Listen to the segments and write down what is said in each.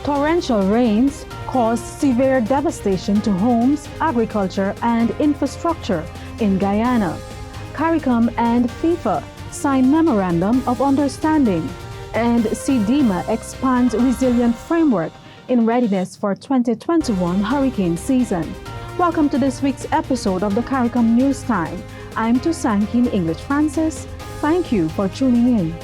Torrential rains caused severe devastation to homes, agriculture, and infrastructure in Guyana. CARICOM and FIFA sign Memorandum of Understanding, and CDEMA expands resilient framework in readiness for 2021 hurricane season. Welcome to this week's episode of the CARICOM News Time. I'm Tusankin English Francis. Thank you for tuning in.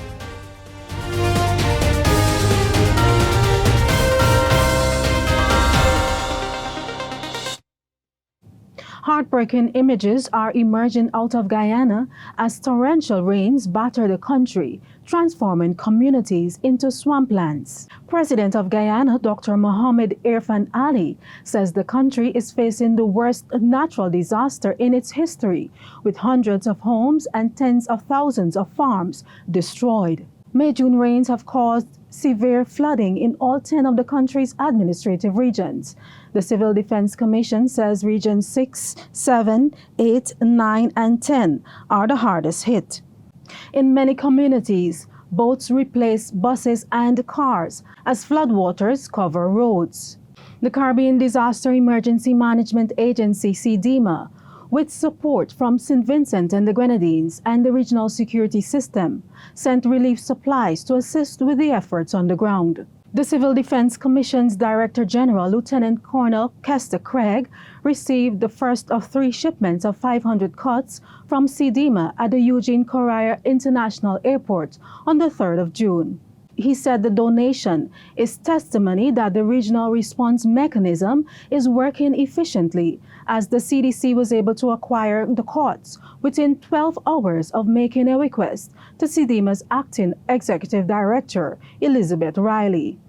Heartbreaking images are emerging out of Guyana as torrential rains batter the country, transforming communities into swamplands. President of Guyana, Dr. Mohamed Irfan Ali, says the country is facing the worst natural disaster in its history, with hundreds of homes and tens of thousands of farms destroyed. May-June rains have caused severe flooding in all 10 of the country's administrative regions. The Civil Defense Commission says regions 6, 7, 8, 9, and 10 are the hardest hit. In many communities, boats replace buses and cars as floodwaters cover roads. The Caribbean Disaster Emergency Management Agency, CDEMA, with support from St. Vincent and the Grenadines and the Regional Security System, sent relief supplies to assist with the efforts on the ground. The Civil Defense Commission's Director General, Lieutenant Colonel Kester Craig, received the first of 3 shipments of 500 cots from CDEMA at the Eugene Correa International Airport on the 3rd of June. He said the donation is testimony that the regional response mechanism is working efficiently, as the CDC was able to acquire the cots within 12 hours of making a request to CDEMA's acting executive director, Elizabeth Riley.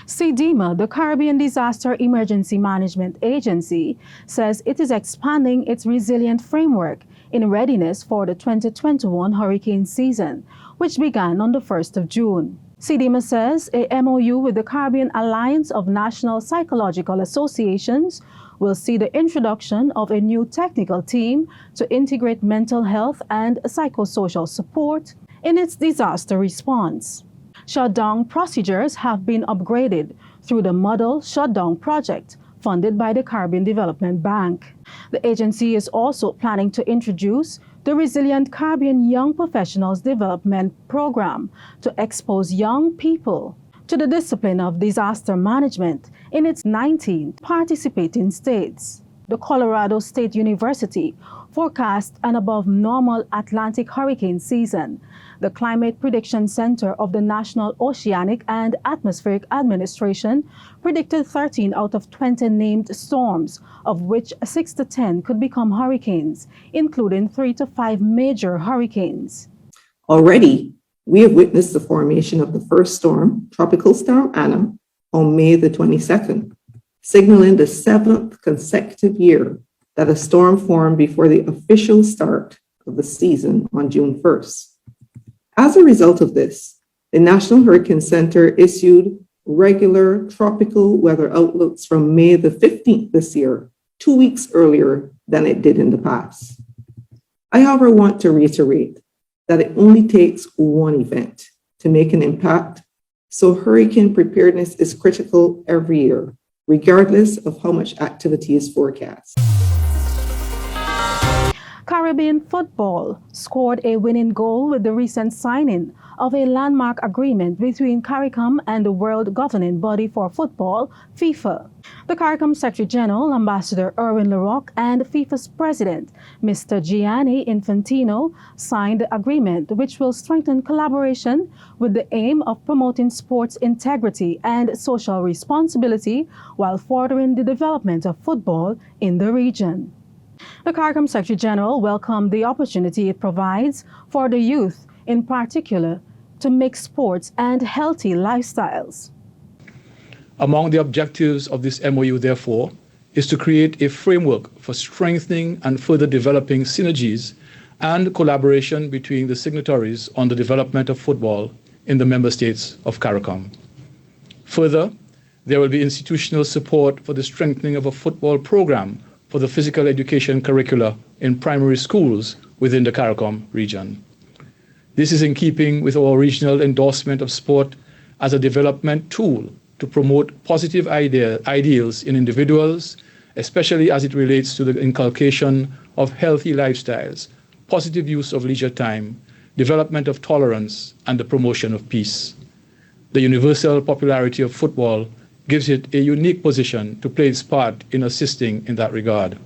CDEMA, the Caribbean Disaster Emergency Management Agency, says it is expanding its resilient framework in readiness for the 2021 hurricane season, which began on the 1st of June. CDEMA says a MOU with the Caribbean Alliance of National Psychological Associations will see the introduction of a new technical team to integrate mental health and psychosocial support in its disaster response. Shutdown procedures have been upgraded through the Model Shutdown Project funded by the Caribbean Development Bank. The agency is also planning to introduce the Resilient Caribbean Young Professionals Development Program to expose young people to the discipline of disaster management in its 19 participating states. The Colorado State University forecast an above normal Atlantic hurricane season. The Climate Prediction Center of the National Oceanic and Atmospheric Administration predicted 13 out of 20 named storms, of which 6 to 10 could become hurricanes, including 3 to 5 major hurricanes. Already, we have witnessed the formation of the first storm, Tropical Storm Anna, on May the 22nd, signaling the 7th consecutive year that a storm formed before the official start of the season on June 1st. As a result of this, the National Hurricane Center issued regular tropical weather outlooks from May the 15th this year, 2 weeks earlier than it did in the past. I, however, want to reiterate that it only takes one event to make an impact, so hurricane preparedness is critical every year, regardless of how much activity is forecast. Caribbean football scored a winning goal with the recent signing of a landmark agreement between CARICOM and the world governing body for football, FIFA. The CARICOM Secretary General, Ambassador Erwin LaRocque, and FIFA's President, Mr. Gianni Infantino, signed the agreement, which will strengthen collaboration with the aim of promoting sports integrity and social responsibility while furthering the development of football in the region. The CARICOM Secretary General welcomed the opportunity it provides for the youth, in particular, to make sports and healthy lifestyles. Among the objectives of this MOU, therefore, is to create a framework for strengthening and further developing synergies and collaboration between the signatories on the development of football in the member states of CARICOM. Further, there will be institutional support for the strengthening of a football program for the physical education curricula in primary schools within the CARICOM region. This is in keeping with our regional endorsement of sport as a development tool to promote positive ideals in individuals, especially as it relates to the inculcation of healthy lifestyles, positive use of leisure time, development of tolerance, and the promotion of peace. The universal popularity of football gives it a unique position to play its part in assisting in that regard.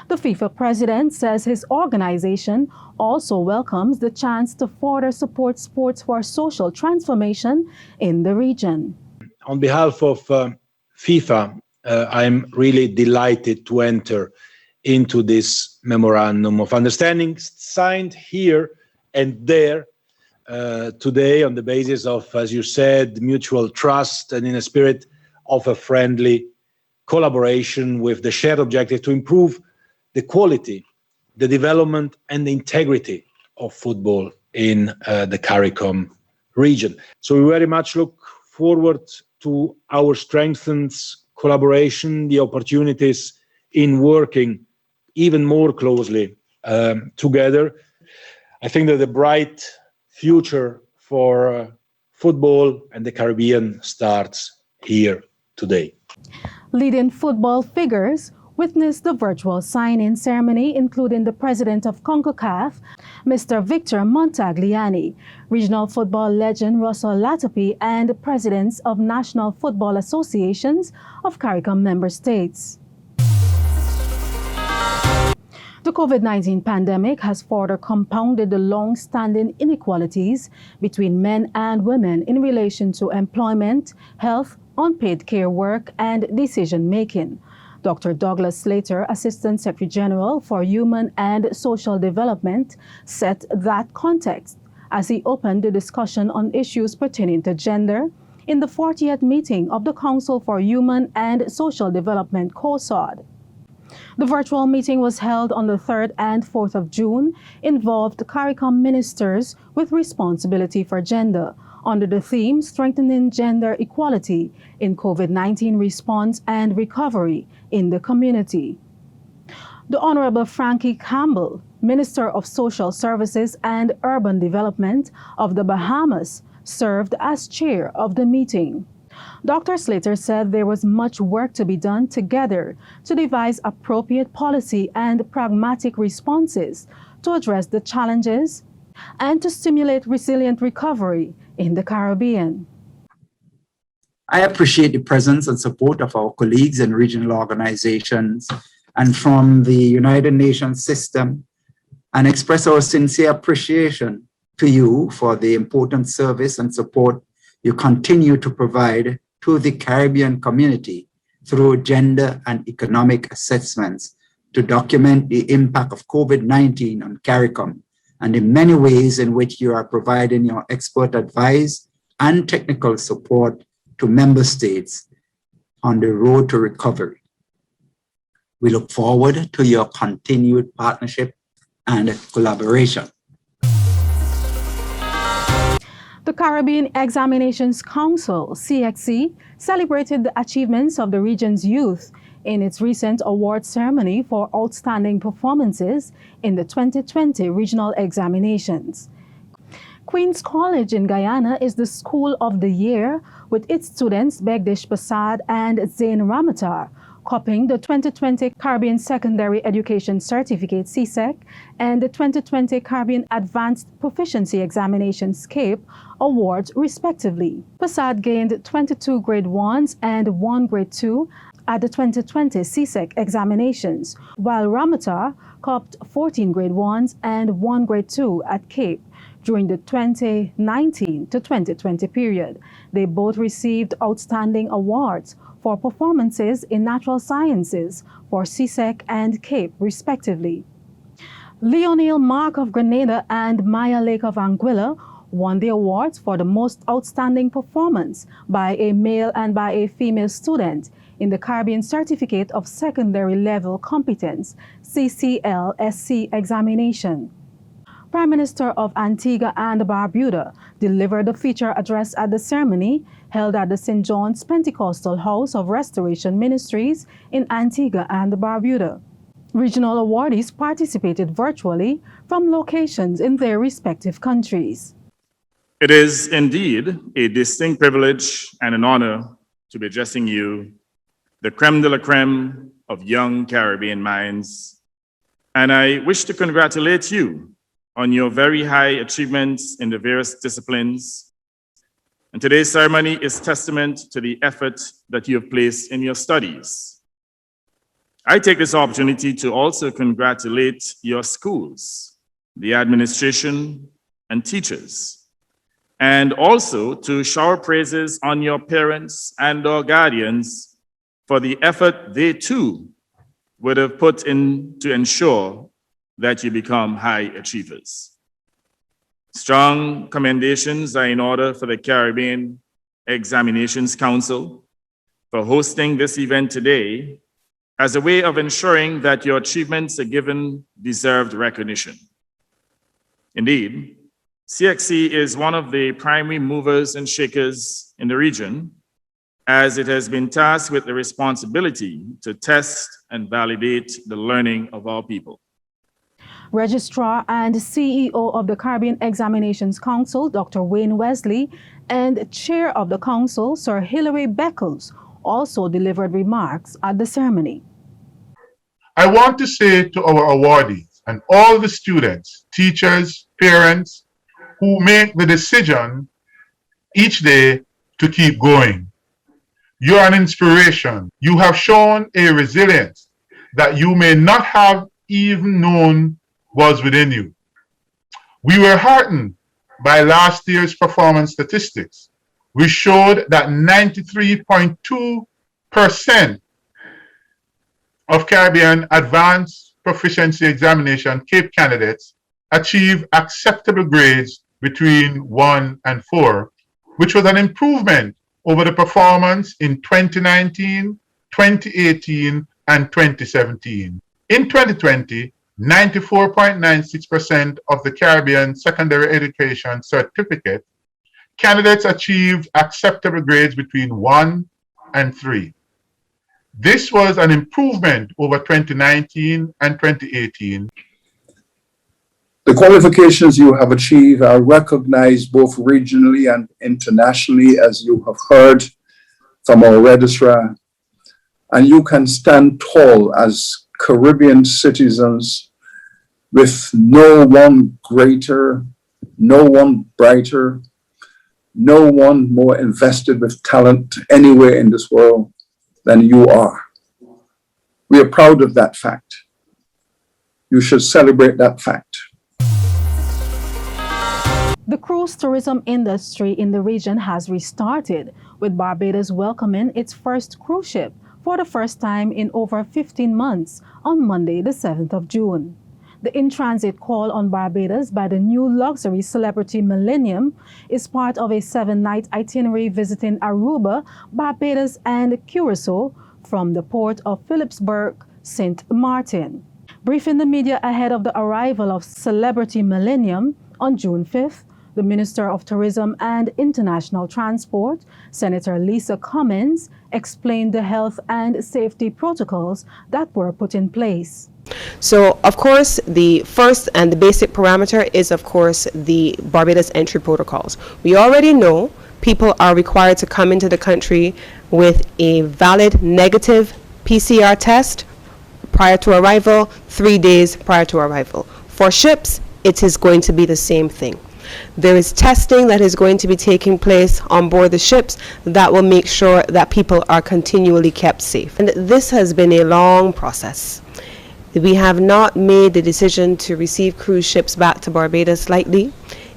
The FIFA president says his organization also welcomes the chance to further support sports for social transformation in the region. On behalf of FIFA, I'm really delighted to enter into this memorandum of understanding signed here and there today on the basis of, as you said, mutual trust and in a spirit of a friendly collaboration with the shared objective to improve the quality, the development and the integrity of football in the CARICOM region. So we very much look forward to our strengthened collaboration, the opportunities in working even more closely together. I think that the bright future for football and the Caribbean starts here today. Leading football figures witnessed the virtual sign-in ceremony, including the president of CONCACAF, Mr. Victor Montagliani, regional football legend Russell Latopi, and the presidents of national football associations of CARICOM member states. The COVID-19 pandemic has further compounded the long-standing inequalities between men and women in relation to employment, health, unpaid care work, and decision-making. Dr. Douglas Slater, Assistant Secretary General for Human and Social Development, set that context as he opened the discussion on issues pertaining to gender in the 40th meeting of the Council for Human and Social Development, COSOD. The virtual meeting was held on the 3rd and 4th of June, involved CARICOM ministers with responsibility for gender, under the theme Strengthening Gender Equality in COVID-19 Response and Recovery in the Community. The Honorable Frankie Campbell, Minister of Social Services and Urban Development of the Bahamas, served as chair of the meeting. Dr. Slater said there was much work to be done together to devise appropriate policy and pragmatic responses to address the challenges and to stimulate resilient recovery in the Caribbean. I appreciate the presence and support of our colleagues in regional organizations and from the United Nations system, and express our sincere appreciation to you for the important service and support you continue to provide to the Caribbean community through gender and economic assessments to document the impact of COVID-19 on CARICOM and the many ways in which you are providing your expert advice and technical support to member states on the road to recovery. We look forward to your continued partnership and collaboration. The Caribbean Examinations Council, CXC, celebrated the achievements of the region's youth in its recent award ceremony for outstanding performances in the 2020 regional examinations. Queen's College in Guyana is the School of the Year, with its students Begdish Basad and Zain Ramatar copying the 2020 Caribbean Secondary Education Certificate CSEC and the 2020 Caribbean Advanced Proficiency Examinations CAPE awards respectively. Basad gained 22 grade 1s and 1 grade 2 at the 2020 CSEC examinations, while Ramatar copped 14 grade 1s and 1 grade 2 at CAPE during the 2019 to 2020 period. They both received outstanding awards for performances in natural sciences for CSEC and CAPE, respectively. Leonil Mark of Grenada and Maya Lake of Anguilla won the awards for the most outstanding performance by a male and by a female student in the Caribbean Certificate of Secondary Level Competence, CCSLC examination. Prime Minister of Antigua and Barbuda delivered a feature address at the ceremony held at the St. John's Pentecostal House of Restoration Ministries in Antigua and Barbuda. Regional awardees participated virtually from locations in their respective countries. It is indeed a distinct privilege and an honor to be addressing you, the creme de la creme of young Caribbean minds, and I wish to congratulate you on your very high achievements in the various disciplines. And today's ceremony is testament to the effort that you have placed in your studies. I take this opportunity to also congratulate your schools, the administration, and teachers, and also to shower praises on your parents and or guardians for the effort they too would have put in to ensure that you become high achievers. Strong commendations are in order for the Caribbean Examinations Council for hosting this event today as a way of ensuring that your achievements are given deserved recognition. Indeed, CXC is one of the primary movers and shakers in the region, as it has been tasked with the responsibility to test and validate the learning of our people. Registrar and CEO of the Caribbean Examinations Council, Dr. Wayne Wesley, and Chair of the Council, Sir Hilary Beckles, also delivered remarks at the ceremony. I want to say to our awardees and all the students, teachers, parents who make the decision each day to keep going. You're an inspiration. You have shown a resilience that you may not have even known was within you. We were heartened by last year's performance statistics, which showed that 93.2% of Caribbean Advanced Proficiency Examination CAPE candidates achieve acceptable grades between 1 and 4, which was an improvement over the performance in 2019, 2018, and 2017. In 2020, 94.96% of the Caribbean secondary education certificate candidates achieved acceptable grades between 1 and 3. This was an improvement over 2019 and 2018. The qualifications you have achieved are recognized both regionally and internationally, as you have heard from our registrar, and you can stand tall as Caribbean citizens with no one greater, no one brighter, no one more invested with talent anywhere in this world than you are. We are proud of that fact. You should celebrate that fact. The cruise tourism industry in the region has restarted, with Barbados welcoming its first cruise ship for the first time in over 15 months on Monday, the 7th of June. The in-transit call on Barbados by the new luxury celebrity Millennium is part of a 7-night itinerary visiting Aruba, Barbados, and Curacao from the port of Philipsburg, St. Martin. Briefing the media ahead of the arrival of celebrity Millennium on June 5th, the Minister of Tourism and International Transport, Senator Lisa Cummins, explained the health and safety protocols that were put in place. So, of course, the first and the basic parameter is, of course, the Barbados entry protocols. We already know people are required to come into the country with a valid negative PCR test prior to arrival, 3 days prior to arrival. For ships, it is going to be the same thing. There is testing that is going to be taking place on board the ships that will make sure that people are continually kept safe. And this has been a long process. We have not made the decision to receive cruise ships back to Barbados lightly.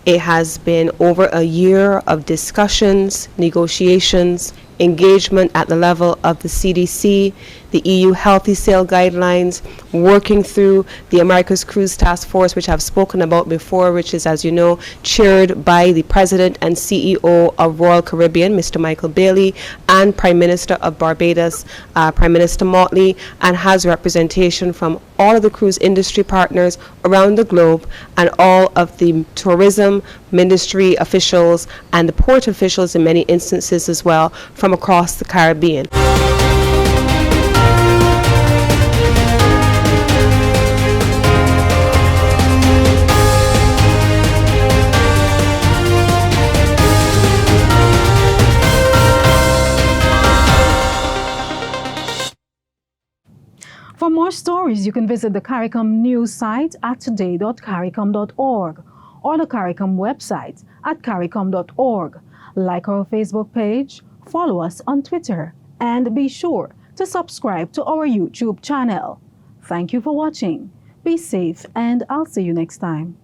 It has been over a year of discussions, negotiations, engagement at the level of the CDC, the EU Healthy Sail Guidelines, working through the America's Cruise Task Force, which I've spoken about before, which is, as you know, chaired by the President and CEO of Royal Caribbean, Mr. Michael Bailey, and Prime Minister of Barbados, Prime Minister Motley, and has representation from all of the cruise industry partners around the globe and all of the tourism ministry officials and the port officials in many instances as well from across the Caribbean. stories, you can visit the CARICOM news site at today.caricom.org or the CARICOM website at caricom.org. Like our Facebook page, follow us on Twitter, and be sure to subscribe to our YouTube channel. Thank you for watching. Be safe, and I'll see you next time.